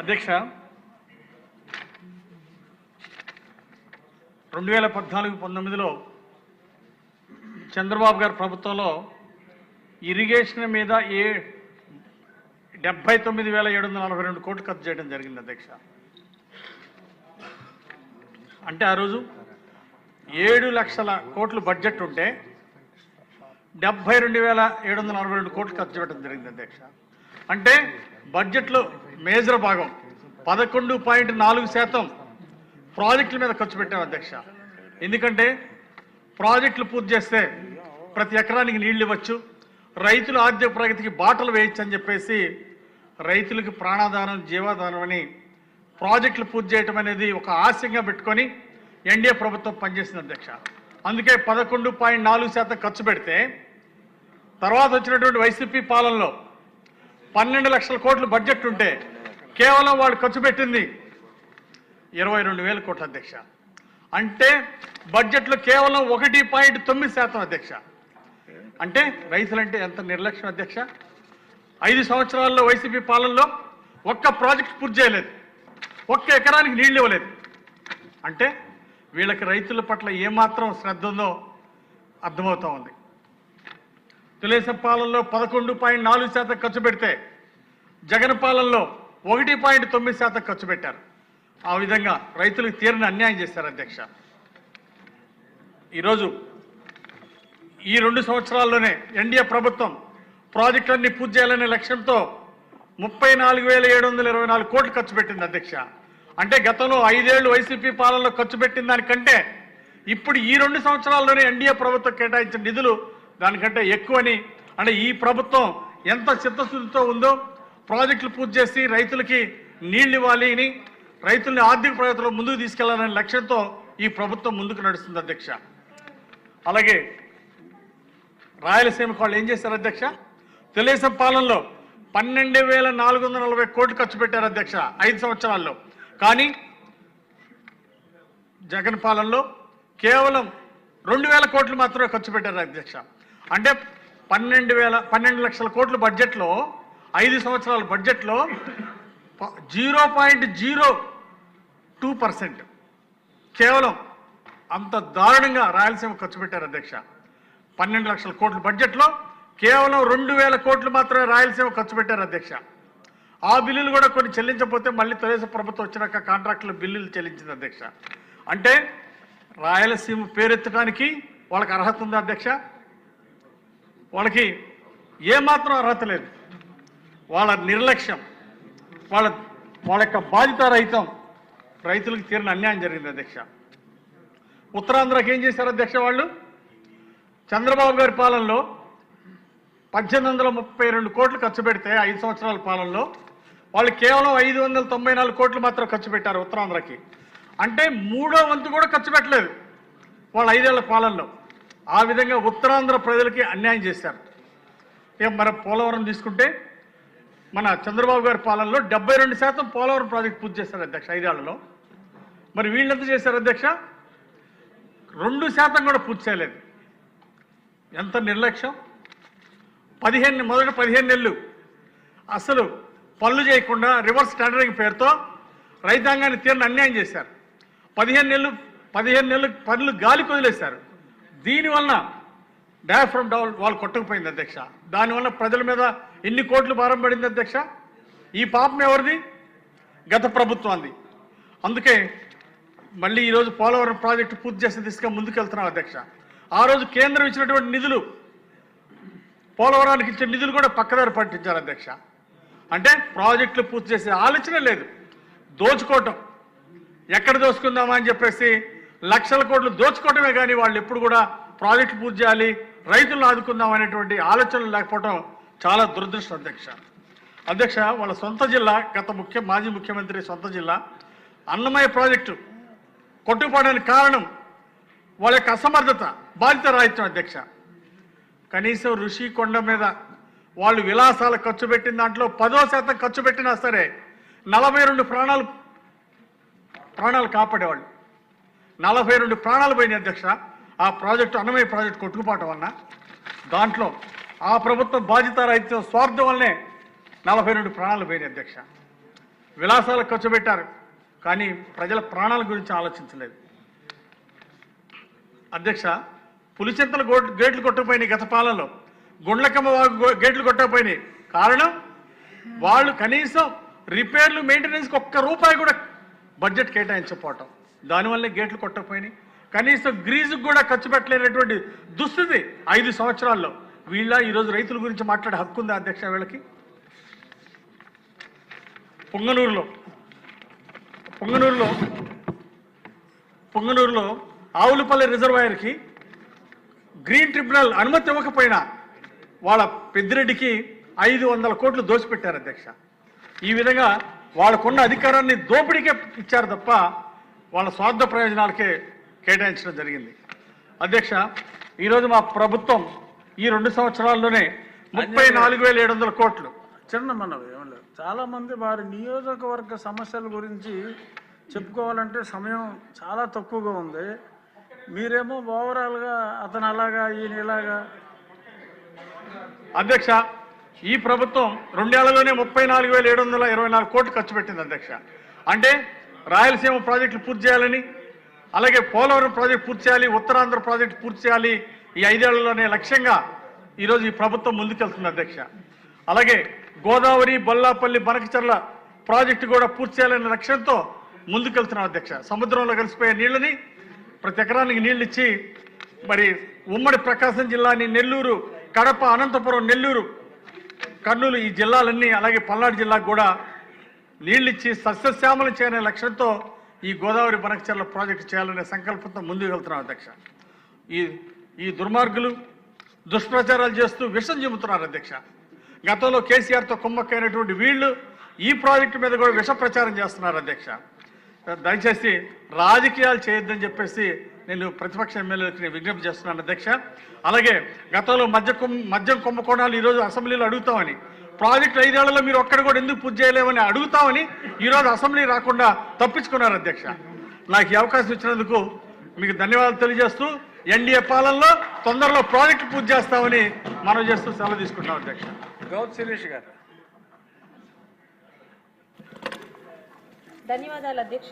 అధ్యక్ష, 2014-19లో చంద్రబాబు గారి ప్రభుత్వంలో ఇరిగేషన్ మీద 79,742 కోట్లు ఖర్చు చేయడం జరిగింది అధ్యక్ష. అంటే ఆ రోజు 7 లక్షల కోట్లు బడ్జెట్ ఉంటే 72,742 కోట్లు ఖర్చు చేయడం జరిగింది అధ్యక్ష. అంటే బడ్జెట్లో మేజర్ భాగం 11.4% ప్రాజెక్టుల మీద ఖర్చు పెట్టాం అధ్యక్ష. ఎందుకంటే ప్రాజెక్టులు పూర్తి చేస్తే ప్రతి ఎకరానికి నీళ్లు ఇవ్వచ్చు, రైతుల ఆర్థిక ప్రగతికి బాటలు వేయచ్చు అని చెప్పేసి రైతులకు ప్రాణాధారం జీవాధారం అని ప్రాజెక్టులు పూర్తి చేయటం అనేది ఒక ఆశయంగా పెట్టుకొని ఎన్డీఏ ప్రభుత్వం పనిచేసింది అధ్యక్ష. అందుకే 11.4% ఖర్చు పెడితే తర్వాత వచ్చినటువంటి వైసీపీ పాలనలో 12 లక్షల కోట్లు బడ్జెట్ ఉంటే కేవలం వాళ్ళు ఖర్చు పెట్టింది 22,000 కోట్లు అధ్యక్ష. అంటే బడ్జెట్లో కేవలం 1.9% అధ్యక్ష. అంటే రైతులంటే ఎంత నిర్లక్ష్యం అధ్యక్ష. 5 సంవత్సరాల్లో వైసీపీ పాలనలో ఒక్క ప్రాజెక్ట్ పూర్తి చేయలేదు, ఒక్క ఎకరానికి నీళ్ళు ఇవ్వలేదు. అంటే వీళ్ళకి రైతుల పట్ల ఏమాత్రం శ్రద్ధ ఉందో అర్థమవుతా ఉంది. తెలుగుదేశం పాలనలో 11.4% ఖర్చు పెడితే జగన్ పాలనలో 1.9% ఖర్చు పెట్టారు. ఆ విధంగా రైతులకు తీరని అన్యాయం చేశారు అధ్యక్ష. ఈరోజు ఈ 2 సంవత్సరాల్లోనే ఎన్డీఏ ప్రభుత్వం ప్రాజెక్టులన్నీ పూర్తి చేయాలనే లక్ష్యంతో 34,724 కోట్లు ఖర్చు పెట్టింది అధ్యక్ష. అంటే గతంలో 5 ఏళ్లు వైసీపీ పాలనలో ఖర్చు పెట్టిన దానికంటే ఇప్పుడు ఈ 2 సంవత్సరాల్లోనే ఎన్డీఏ ప్రభుత్వం కేటాయించిన నిధులు దానికంటే ఎక్కువని, అంటే ఈ ప్రభుత్వం ఎంత చిత్తశుద్ధితో ఉందో ప్రాజెక్టులు పూర్తి చేసి రైతులకి నీళ్లు ఇవ్వాలి అని, రైతుల్ని ఆర్థిక ప్రగతిలో ముందుకు తీసుకెళ్లాలనే లక్ష్యంతో ఈ ప్రభుత్వం ముందుకు నడుస్తుంది అధ్యక్ష. అలాగే రాయలసీమకు వాళ్ళు ఏం చేశారు అధ్యక్ష? తెలుగుదేశం పాలనలో 12,440 కోట్లు ఖర్చు పెట్టారు అధ్యక్ష 5 సంవత్సరాల్లో. కానీ జగన్ పాలనలో కేవలం 2,000 కోట్లు మాత్రమే ఖర్చు పెట్టారు అధ్యక్ష. అంటే 12 లక్షల కోట్ల బడ్జెట్లో 5 సంవత్సరాల బడ్జెట్లో 0.02% కేవలం అంత దారుణంగా రాయలసీమ ఖర్చు పెట్టారు అధ్యక్ష. 12 లక్షల కోట్ల బడ్జెట్లో కేవలం 2,000 కోట్లు మాత్రమే రాయలసీమ ఖర్చు పెట్టారు అధ్యక్ష. ఆ బిల్లులు కూడా కొన్ని చెల్లించకపోతే మళ్ళీ తెలుగుదేశం ప్రభుత్వం వచ్చినాక కాంట్రాక్టుల బిల్లులు చెల్లించింది అధ్యక్ష. అంటే రాయలసీమ పేరెత్తడానికి వాళ్ళకి అర్హత ఉందా అధ్యక్ష? వాళ్ళకి ఏమాత్రం అర్హత లేదు. వాళ్ళ నిర్లక్ష్యం, వాళ్ళ యొక్క బాధ్యతారహితం రైతులకు తీరిన అన్యాయం జరిగింది అధ్యక్ష. ఉత్తరాంధ్రకి ఏం చేశారు అధ్యక్ష? వాళ్ళు చంద్రబాబు గారి పాలనలో 1,832 కోట్లు ఖర్చు పెడితే 5 సంవత్సరాల పాలనలో వాళ్ళు కేవలం 594 కోట్లు మాత్రం ఖర్చు పెట్టారు ఉత్తరాంధ్రకి. అంటే 3వ వంతు కూడా ఖర్చు పెట్టలేదు వాళ్ళ 5 ఏళ్ల పాలనలో. ఆ విధంగా ఉత్తరాంధ్ర ప్రజలకి అన్యాయం చేశారు. మరి పోలవరం తీసుకుంటే మన చంద్రబాబు గారి పాలనలో 72% పోలవరం ప్రాజెక్ట్ పూర్తి చేశారు అధ్యక్ష 5 ఏళ్లలో. మరి వీళ్ళెంత చేశారు అధ్యక్ష? 2% కూడా పూర్తి చేయలేదు. ఎంత నిర్లక్ష్యం. మొదటి 15 నెలలు అసలు పనులు చేయకుండా రివర్స్ టెండరింగ్ పేరుతో రైతాంగాన్ని తీరిన అన్యాయం చేశారు. 15 నెలలు పనులు గాలికి వదిలేశారు. దీనివల్ల డయాఫ్రమ్ వాళ్ళు కొట్టకపోయింది అధ్యక్ష. దానివల్ల ప్రజల మీద ఎన్ని కోట్లు భారం పడింది అధ్యక్ష? ఈ పాపం ఎవరిది? గత ప్రభుత్వాన్ని. అందుకే మళ్ళీ ఈరోజు పోలవరం ప్రాజెక్టు పూర్తి చేసిన దిశగా ముందుకెళ్తున్నాం అధ్యక్ష. ఆ రోజు కేంద్రం ఇచ్చినటువంటి నిధులు, పోలవరానికి ఇచ్చిన నిధులు కూడా పక్కదారి పట్టించారు అధ్యక్ష. అంటే ప్రాజెక్టులు పూర్తి చేసే ఆలోచన లేదు, దోచుకోవటం. ఎక్కడ దోచుకుందామా అని చెప్పేసి లక్షల కోట్లు దోచుకోవటమే కానీ వాళ్ళు ఎప్పుడు కూడా ప్రాజెక్టు పూర్తి చేయాలి, రైతులను ఆదుకుందాం అనేటువంటి ఆలోచనలు లేకపోవడం చాలా దురదృష్టం అధ్యక్ష. వాళ్ళ సొంత జిల్లా, మాజీ ముఖ్యమంత్రి సొంత జిల్లా అన్నమయ్య ప్రాజెక్టు కొట్టుకుపోవడానికి కారణం వాళ్ళ యొక్క అసమర్థత, బాధ్యత రాహిత్యం అధ్యక్ష. కనీసం ఋషికొండ మీద వాళ్ళు విలాసాలు ఖర్చు పెట్టిన దాంట్లో 10% ఖర్చు పెట్టినా సరే 42 ప్రాణాలు కాపాడేవాళ్ళు. 42 ప్రాణాలు పోయినాయి అధ్యక్ష ఆ ప్రాజెక్టు, అన్నమయ్య ప్రాజెక్టు కొట్టుకుపోవటం వలన. దాంట్లో ఆ ప్రభుత్వం బాధ్యత రాహిత్యం, స్వార్థం వల్లనే 42 ప్రాణాలు పోయినాయి అధ్యక్ష. విలాసాలకు ఖర్చు పెట్టారు, కానీ ప్రజల ప్రాణాల గురించి ఆలోచించలేదు అధ్యక్ష. పులిచింతల గేట్లు కొట్టకపోయినాయి గత పాలనలో, గుండ్లకమ్మ గేట్లు కొట్టకపోయినాయి. కారణం వాళ్ళు కనీసం రిపేర్లు మెయింటెనెన్స్కి ఒక్క రూపాయి కూడా బడ్జెట్ కేటాయించకపోవటం, దానివల్లే గేట్లు కొట్టకపోయినాయి. కనీసం గ్రీజుకు కూడా ఖర్చు పెట్టలేనటువంటి దుస్థితి 5 సంవత్సరాల్లో. వీళ్ళ ఈరోజు రైతుల గురించి మాట్లాడే హక్కు ఉందా అధ్యక్ష వీళ్ళకి? పొంగనూరులో ఆవులపల్లి రిజర్వాయర్కి గ్రీన్ ట్రిబ్యునల్ అనుమతి ఇవ్వకపోయినా వాళ్ళ పెద్దిరెడ్డికి 500 కోట్లు దోచిపెట్టారు అధ్యక్ష. ఈ విధంగా వాళ్ళకున్న అధికారాన్ని దోపిడీకే ఇచ్చారు తప్ప వాళ్ళ స్వార్థ ప్రయోజనాలకే కేటాయించడం జరిగింది అధ్యక్ష. ఈరోజు మా ప్రభుత్వం ఈ 2 సంవత్సరాల్లోనే 34,700 కోట్లు. చిన్న మనవి ఏం లేదు, చాలామంది వారి నియోజకవర్గ సమస్యల గురించి చెప్పుకోవాలంటే సమయం చాలా తక్కువగా ఉంది. మీరేమో ఓవరాల్గా అతను అలాగా ఈయన ఇలాగా. అధ్యక్ష, ఈ ప్రభుత్వం 2 ఏళ్లలోనే 34,724 కోట్లు ఖర్చు పెట్టింది అధ్యక్ష. అంటే రాయలసీమ ప్రాజెక్టులు పూర్తి చేయాలని, అలాగే పోలవరం ప్రాజెక్టు పూర్తి చేయాలి, ఉత్తరాంధ్ర ప్రాజెక్టు పూర్తి చేయాలి, ఈ 5 ఏళ్లలోనే లక్ష్యంగా ఈరోజు ఈ ప్రభుత్వం ముందుకెళ్తుంది అధ్యక్ష. అలాగే గోదావరి, బొల్లాపల్లి, బనకచర్ల ప్రాజెక్టు కూడా పూర్తి చేయాలనే లక్ష్యంతో ముందుకెళ్తున్నాం అధ్యక్ష. సముద్రంలో కలిసిపోయే నీళ్ళని ప్రతి ఎకరానికి నీళ్ళు ఇచ్చి, మరి ఉమ్మడి ప్రకాశం జిల్లాని నెల్లూరు, కడప, అనంతపురం, నెల్లూరు, కర్నూలు ఈ జిల్లాలన్నీ, అలాగే పల్నాడు జిల్లాకు కూడా నీళ్ళిచ్చి సస్యశ్యామలం చేయనే లక్ష్యంతో ఈ గోదావరి బనకచర్ల ప్రాజెక్టు చేయాలనే సంకల్పంతో ముందుకు వెళ్తున్నాం అధ్యక్ష. ఈ దుర్మార్గులు దుష్ప్రచారాలు చేస్తూ విషం చెబుతున్నారు అధ్యక్ష. గతంలో కేసీఆర్తో కుమ్మక్కైనటువంటి వీళ్ళు ఈ ప్రాజెక్టు మీద కూడా విష ప్రచారం చేస్తున్నారు అధ్యక్ష. దయచేసి రాజకీయాలు చేయొద్దని చెప్పేసి నేను ప్రతిపక్ష ఎమ్మెల్యేలకు విజ్ఞప్తి చేస్తున్నాను అధ్యక్ష. అలాగే గతంలో మద్యం కుంభకోణాలు ఈరోజు అసెంబ్లీలో అడుగుతామని, ప్రాజెక్టు 5 ఏళ్లలో మీరు ఒక్కడ కూడా ఎందుకు పూర్తి చేయలేమని అడుగుతామని ఈరోజు అసెంబ్లీ రాకుండా తప్పించుకున్నారు అధ్యక్ష. నాకు ఈ అవకాశం ఇచ్చినందుకు మీకు ధన్యవాదాలు తెలియజేస్తూ, ఎన్డీఏ పాలనలో తొందరలో ప్రాజెక్టు పూర్తి చేస్తామని మనం చేస్తూ సెలవు తీసుకుంటున్నాం అధ్యక్ష. గౌత్ శిరీష్ గారు. ధన్యవాదాలు అధ్యక్ష.